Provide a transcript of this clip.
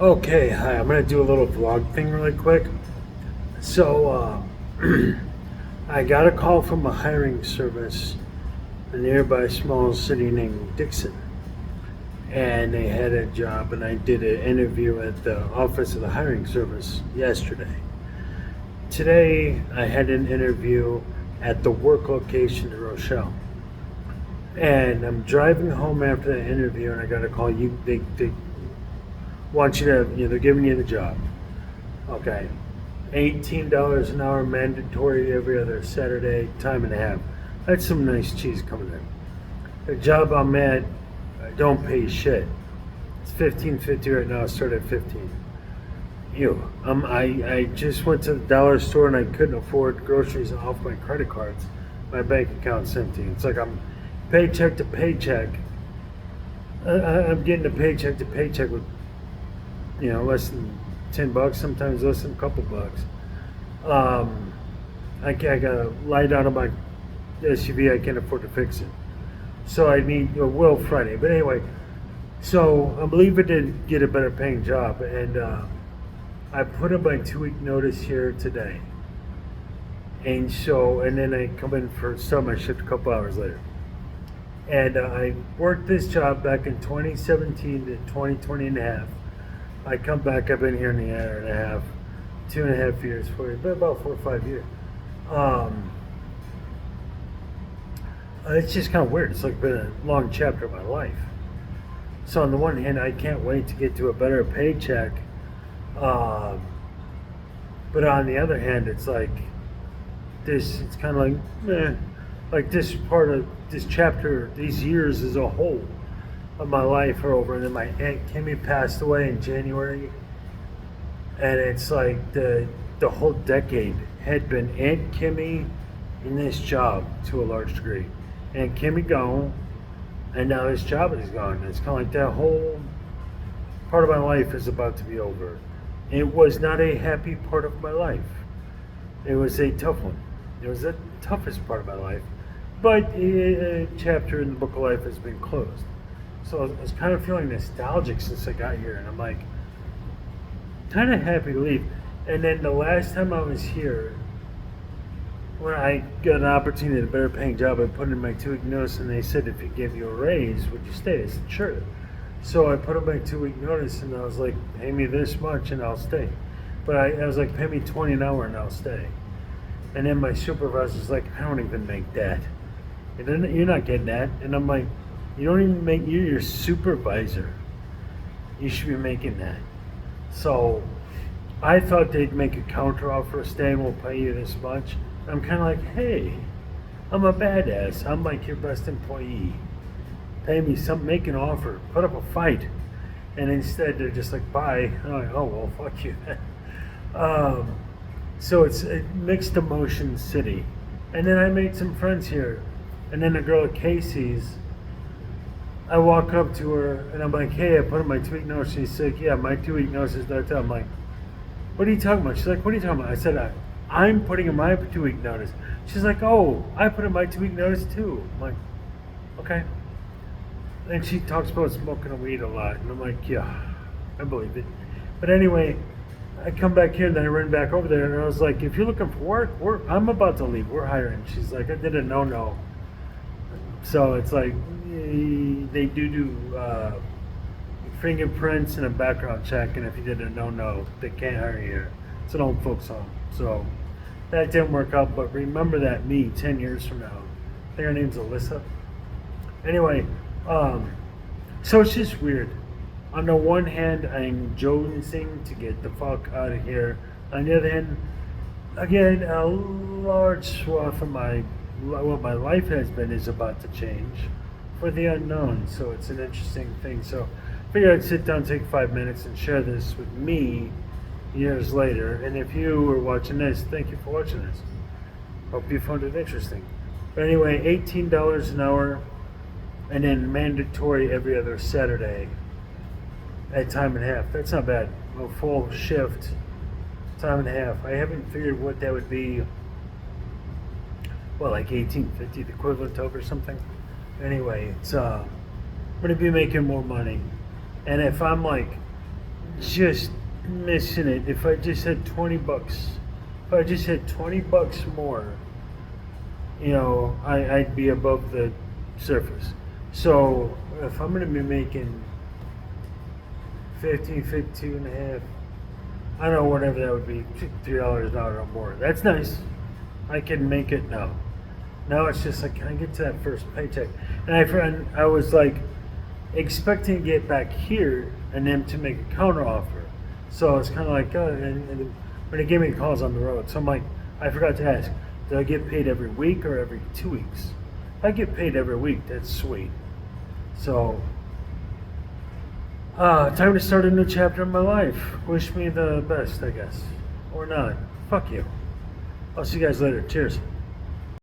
Okay, hi. I'm gonna do a little vlog thing really quick. So, I got a call from a hiring service in a nearby small city named Dixon, and they had a job, and I did an interview at the office of the hiring service yesterday. Today, I had an interview at the work location in Rochelle, and I'm driving home after the interview, and I got a call. They want you to, they're giving you the job. Okay. $18 an hour mandatory every other Saturday, time and a half. That's some nice cheese coming in. The job I'm at, I don't pay shit. It's 15.50 right now. I start at 15. I just went to the dollar store and I couldn't afford groceries off my credit cards. My bank account's empty. It's like I'm paycheck to paycheck. I'm getting a paycheck to paycheck with less than $10, sometimes less than a couple bucks. I gotta lie down on my SUV. I can't afford to fix it, so I need a Will Friday. But anyway, so I'm leaving to get a better paying job, and I put in my 2 week notice here today, and then I come in for start my shift a couple hours later. And I worked this job back in 2017 to 2020 and a half. I come back. I've been here in a year and a half, 2.5 years, but about 4 or 5 years. Um, it's just kind of weird. It's like been a long chapter of my life. So on the one hand, I can't wait to get to a better paycheck, um, but on the other hand, it's like this. It's kind of like this part of this chapter, these years as a whole of my life are over. And then my aunt Kimmy passed away in January, and it's like the whole decade had been Aunt Kimmy in this job to a large degree. Aunt Kimmy gone, and now this job is gone. It's kind of like that whole part of my life is about to be over. It was not a happy part of my life. It was a tough one. It was the toughest part of my life, but a chapter in the book of life has been closed. So I was kind of feeling nostalgic since I got here, and I'm like, kind of happy to leave. And then the last time I was here, when I got an opportunity at a better paying job, I put in my 2 week notice, and they said, if you give you a raise, would you stay? I said, sure. So I put in my 2 week notice, and I was like, pay me this much and I'll stay. But I was like, pay me 20 an hour and I'll stay. And then my supervisor's like, I don't even make that. And then you're not getting that. And I'm like, you don't even make, you're your supervisor. You should be making that. So I thought they'd make a counter offer, stay and we'll pay you this much. I'm kind of like, hey, I'm a badass. I'm like your best employee. Pay me some, make an offer, put up a fight. And instead they're just like, bye. I'm like, oh, well, fuck you. So it's a mixed emotion city. And then I made some friends here. And then the girl at Casey's, I walk up to her and I'm like, hey, I put in my 2 week notice. She's like, yeah, my 2 week notice is not. I'm like, what are you talking about? She's like, what are you talking about? I said, I'm putting in my 2 week notice. She's like, oh, I put in my 2 week notice too. I'm like, okay. And she talks about smoking weed a lot. And I'm like, yeah, I believe it. But anyway, I come back here and then I run back over there and I was like, if you're looking for work, I'm about to leave. We're hiring. She's like, I did a no. So it's like, they do fingerprints and a background check, and if you did a no, they can't hire you here. It's an old folks home. So that didn't work out, but remember that me 10 years from now. I think her name's Alyssa. Anyway, so it's just weird. On the one hand, I'm jonesing to get the fuck out of here. On the other hand, again, a large swath of what my life has been is about to change for the unknown. So it's an interesting thing. So I figured I'd sit down, take 5 minutes, and share this with me years later. And if you are watching this, thank you for watching this. Hope you found it interesting. But anyway, $18 an hour, and then mandatory every other Saturday at time and a half. That's not bad. A full shift, time and a half. I haven't figured what that would be. Well, like 1850, the equivalent of or something. Anyway, it's I'm gonna be making more money, and if I'm like just missing it. If I just had 20 bucks, if I just had 20 bucks more, I'd be above the surface. So if I'm going to be making 52 and a half, I don't know, whatever that would be, $3 an hour or more. That's nice. I can make it now. Now it's just like, can I get to that first paycheck? And I was like expecting to get back here and them to make a counter offer. So it's kind of like, and when they gave me calls on the road, so I'm like, I forgot to ask, do I get paid every week or every 2 weeks? If I get paid every week, that's sweet. So, time to start a new chapter in my life. Wish me the best, I guess. Or not. Fuck you. I'll see you guys later. Cheers.